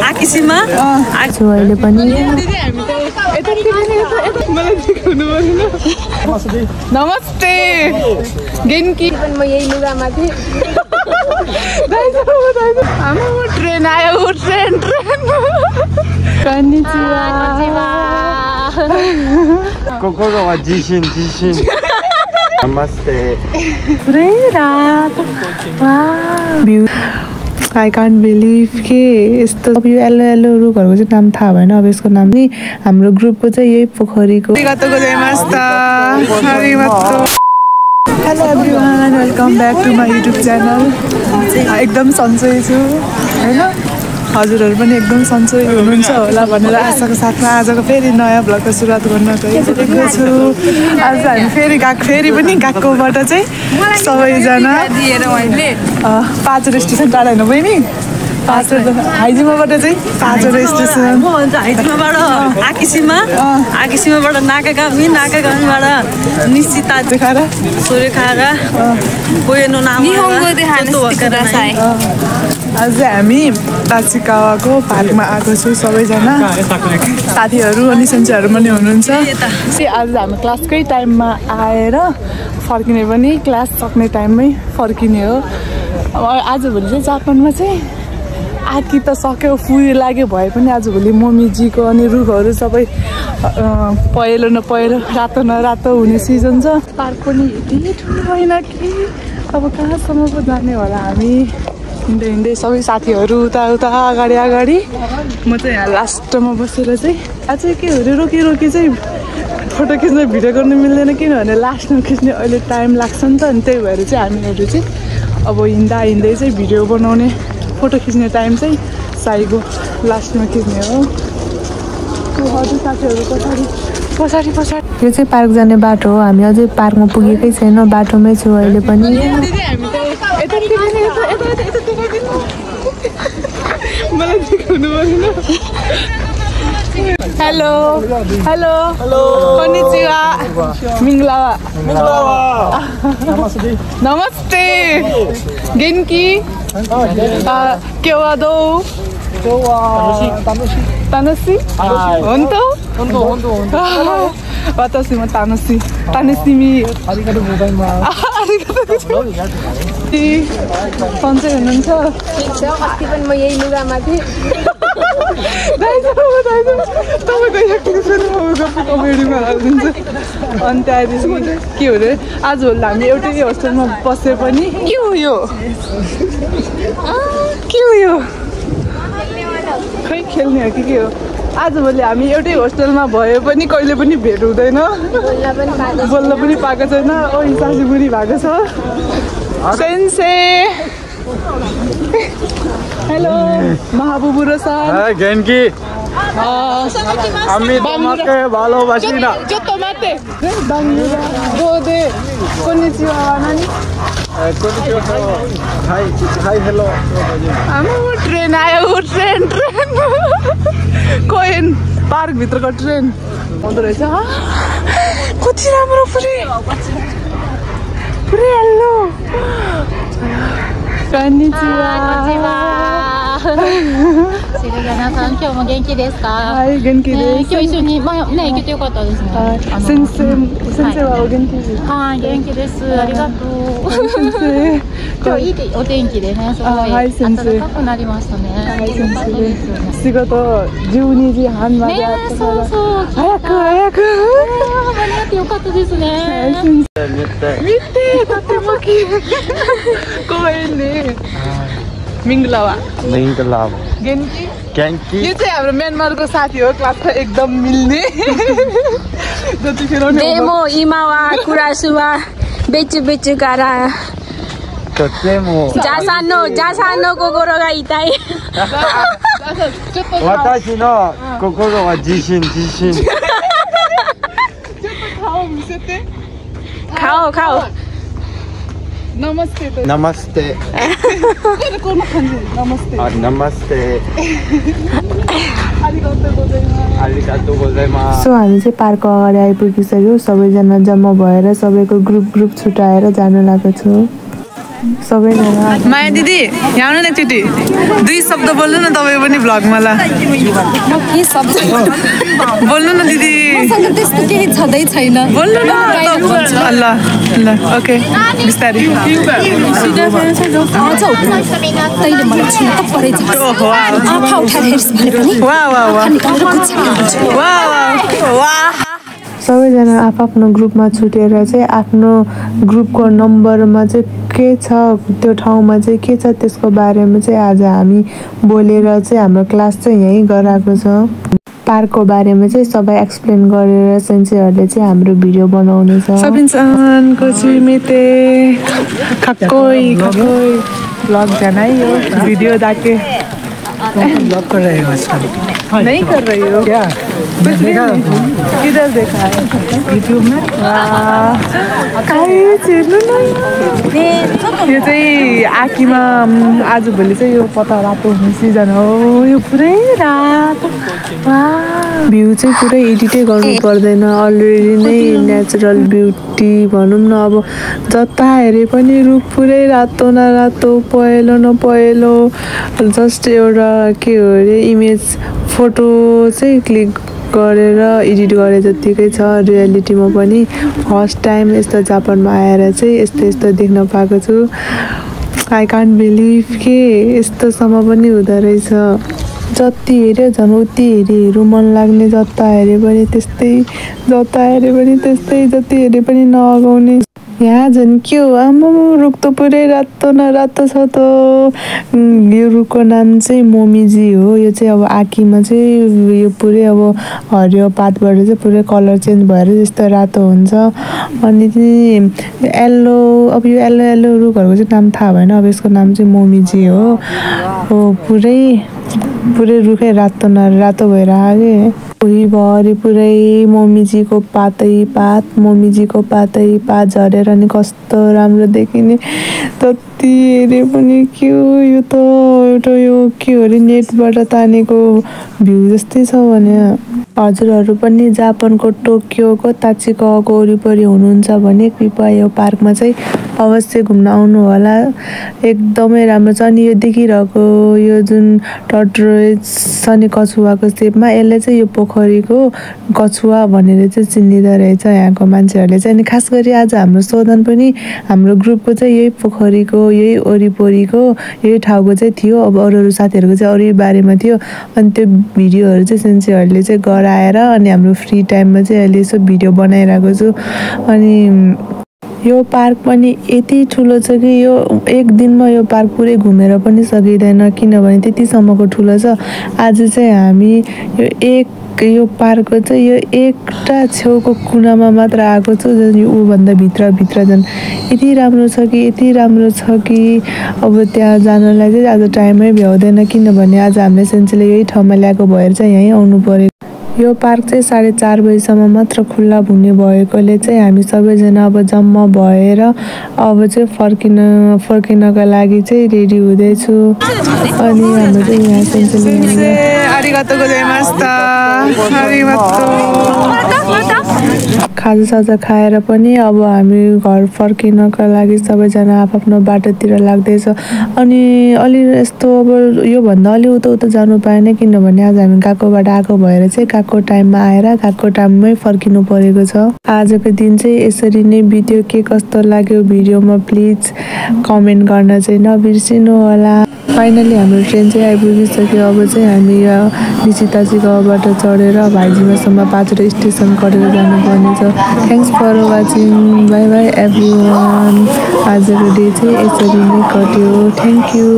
आकिसीमा अहिले पनि नमस्ते गेन्की म यही लुगामा थिएँ ट्रेन आयो ट्रेन नमस्ते पुरै रात आई कान्ट बिलिभ के यस्तो यो येल्लो येल्लो रुखहरूको चाहिँ नाम थाहा भएन अब यसको नाम नि हाम्रो ग्रुपको चाहिँ यही पोखरीको hello everyone welcome back to my YouTube channel एकदम सन्चै छु होइन हजुरहरू पनि एकदम सन्चै हुनुहुन्छ होला भनेर आशाको साथमा आजको फेरि नयाँ भ्लगको सुरुवात गर्न गइरहेको छु आज हामी फेरि पनि गएकोबाट चाहिँ सबैजना पाँचवटा स्टेसन टाढा होइन बहिनी हाइजिमाबाट चाहिँ पाँचवटा स्टेसन आकिसीमाबाट नाकागामीबाट निश्चिता देखाएर सोरेखारा कोएनो नाम आज हामी ताचिकावाको पार्कमा आएको छौँ सबैजना साथीहरू अनि सन्चीहरू पनि हुनुहुन्छ आज हामी क्लासकै टाइममा आएर फर्किने पनि क्लास सक्ने टाइममै फर्किने हो आजभोलि चाहिँ जापानमा चाहिँ आँकी त सक्यो फुरी लाग्यो भए पनि आजभोलि मोमीजीको अनि रुखहरू सबै पहेँलो न पहेँलो रातो न रातो हुने सिजन छ पार्क पनि यति ठुलो होइन कि अब कहाँसम्म पो जाने होला हामी हिँड्दै हिँड्दै सबै साथीहरू उता अगाडि म चाहिँ यहाँ लास्टमा बसेर चाहिँ आज के हो रोकी चाहिँ फोटो खिच्न भिडियो गर्नु मिल्दैन किनभने लास्टमा खिच्ने अहिले टाइम लाग्छ नि त अनि त्यही भएर चाहिँ हामीहरू चाहिँ अब हिँड्दै चाहिँ भिडियो बनाउने फोटो खिच्ने टाइम चाहिँ साईको लास्टमा खिच्ने हो हजुर साथीहरू पछाडि यो चाहिँ पार्क जाने बाटो हो हामी अझै पार्कमा पुगेकै छैन बाटोमै छु अहिले पनि हेलो कन्निचिवा मिङ्लावा नमस्ते गेन्की केवादो तानसी हुन्छ वातासी म तानसिमी सन्चै हुनुहुन्छ अस्ति पनि म यही लुगामा थिएँ कमेडीमा हालिदिन्छ अनि त्यहाँदेखि के हो अरे आजभोलि हामी एउटै होस्टेलमा बसे पनि के हो यो खै खेल्ने हो कि के हो आजभोलि हामी एउटै होस्टेलमा भए पनि कहिले पनि भेट हुँदैन बोल्न पनि पाएको छैन ओ सासी बुढी भएको छ सेन्से हेलो महाबुबुरो सर गेन्की আমি তোমাকে ভালোবাসি না যত মাতে বাংলা গোদে কন্নিচিওয়া নানি हाई हेलो ट्रेन आयो ट्रेन कोइन पार्कभित्रको ट्रेन आउँदो रहेछ कति राम्रो पुरै हेलो कन्निचिवा今日も元気ですか？はい元気です。今日一緒にね行けてよかったですね。先生はお元気です。はい元気です。ありがとう。今日いいお天気でねすごい暖かくなりましたね。はい先生。仕事12時半まであったから。そう早く。間に合ってよかったですね。見てとても綺麗。公園ね。मिङ्गलावा गेन्की यो चाहिँ हाम्रो म्यानमारको साथी हो क्लासमा एकदम मिल्ने जतिखेर डेमो इमावा कुरासुवा बेचु गारा जासानो कोकोरो गा इताई वाताशी नो कोकोरो वा जिशिन खाओ नमस्ते नमस्ते सो हामी चाहिँ पार्कको अगाडि आइपुगिसक्यो सबैजना जम्मा भएर सबैको ग्रुप छुट्याएर जानु लागेको छु सबैजना माया दिदी यहाँ आउनु न एकचोटि 2 शब्द बोल्नु न तपाईँ पनि भ्लगमा ल के शब्द बोल्नु न दिदी मसँग त्यस्तो केही छँदै छैन बोल्नु न ल ल ओके बिस्तारै तैँले मलाई छुन त परेछ आँखा उठाएर हेर्छ भने पनि सबैजना आफ्नो ग्रुपमा छुटेर चाहिँ आफ्नो ग्रुपको नम्बरमा चाहिँ के छ त्यो ठाउँमा चाहिँ के छ त्यसको बारेमा चाहिँ आज हामी बोलेर चाहिँ हाम्रो क्लास चाहिँ यहीँ गराएको छ पार्कको बारेमा चाहिँ सबै एक्सप्लेन गरेर सेन्सेहरूले चाहिँ हाम्रो भिडियो बनाउने छ सबिन्सनको चिमिते खक्कोई ब्लॉग जाना ही हो वीडियो डाके ब्लॉग कर रहे हो आजकल नहीं कर रही हो क्या कुछ नहीं किधर देखा है यूट्यूब में यो चाहिँ आँखीमा आजभोलि चाहिँ यो पत्ता रातो हुने सिजन हो यो पुरै रातो भ्यू चाहिँ पुरै एडिटै गर्नु पर्दैन अलरेडी नै नेचुरल ब्युटी भनौँ न अब जता हेरे पनि रुख पुरै रातो न रातो पहेँलो न पहेँलो जस्ट एउटा के हो अरे इमेज फोटो चाहिँ क्लिक गरेर एडिट गरे जतिकै छ रियालिटीमा पनि फर्स्ट टाइम यस्तो जापानमा आएर चाहिँ यस्तो देख्न पाएको छु आई कान्ट बिलिभ के यस्तोसम्म पनि हुँदो रहेछ जति हेऱ्यो झन् उति हेऱ्यो मन लाग्ने जता हेऱ्यो पनि त्यस्तै जता हेऱ्यो पनि त्यस्तै जति हेऱ्यो पनि नअगाउने यहाँ झन् के हो आमा रुख त पुरै रातो न रातो छ त यो रुखको नाम चाहिँ मोमिजी हो यो चाहिँ अब आँखीमा चाहिँ यो पुरै अब हरियो पातबाट चाहिँ पुरै कलर चेन्ज भएर जस्तो रातो हुन्छ अनि चाहिँ येल्लो अब यो येल्लो रुखहरूको चाहिँ नाम थाहा भएन अब यसको नाम चाहिँ मोमिजी हो पुरै रुखै रातो न रातो भएर आयो भुइँभरि पुरै मोमिजीको पात झरेर नि कस्तो राम्रो देखिने जति हेरे पनि के हो यो त एउटा यो के हो अरे नेटबाट तानेको भ्यू जस्तै छ भने हजुरहरू पनि जापानको टोकियोको ताचिकावाको वरिपरि हुनुहुन्छ भने कृपया यो पार्कमा चाहिँ अवश्य घुम्न आउनु होला एकदमै राम्रो छ अनि यो देखिरहेको यो जुन टर्टोइज छ नि कछुवाको सेपमा यसले चाहिँ यो पोखरीको कछुवा भनेर चाहिँ चिनिँदो रहेछ यहाँको मान्छेहरूले चाहिँ अनि खास गरी आज हाम्रो शोधन पनि हाम्रो ग्रुपको चाहिँ यही पोखरीको यही वरिपरिको यही ठाउँको चाहिँ थियो अब अरू साथीहरूको चाहिँ अरू बारेमा थियो अनि त्यो भिडियोहरू चाहिँ सेन्सेहरूले चाहिँ गराएर अनि हाम्रो फ्री टाइममा चाहिँ अहिले यसो भिडियो बनाइरहेको छु अनि यो पार्क पनि यति ठुलो छ कि यो एक दिनमा यो पार्क पुरै घुमेर पनि सकिँदैन किनभने त्यतिसम्मको ठुलो छ आज चाहिँ हामी यो पार्कको चाहिँ यो एउटा छेउको कुनामा मात्र आएको छु जुन ऊभन्दा भित्र झन् यति राम्रो छ कि अब त्यहाँ जानलाई चाहिँ आज टाइमै भ्याउँदैन किनभने आज हामीले सेन्सेले यही ठाउँमा ल्याएको भएर चाहिँ यहीँ आउनु पर्यो यो पार्क चाहिँ 4:30 बजीसम्म मात्र खुल्ला हुने भएकोले चाहिँ हामी सबैजना अब जम्मा भएर अब चाहिँ फर्किनको लागि चाहिँ रेडी हुँदैछु अनि हाम्रो चाहिँ यहाँ सेन्सेले आरिगातो गोजाइमास्ता खाजासाजा खाएर पनि अब हामी घर फर्किनको लागि सबैजना आफ्नो बाटोतिर लाग्दैछ अनि अलि यस्तो अब योभन्दा अलि उता जानु पाएन किनभने आज हामी गएको भएर चाहिँ गएको टाइममा आएर गएको टाइममै फर्किनु परेको छ आजको दिन चाहिँ यसरी नै बित्यो के कस्तो लाग्यो भिडियोमा प्लिज कमेन्ट गर्न चाहिँ नबिर्सिनु होला फाइनली हाम्रो ट्रेन चाहिँ आइपुगिसक्यो अब चाहिँ हामी निशिताजीकोबाट चढेर भाइजीमासम्म 5 स्टेसन गरेर जानुपर्ने छ thanks for watching bye bye everyone आजको डे चाहिँ यसरी नै कट्यो थ्याङ्क यू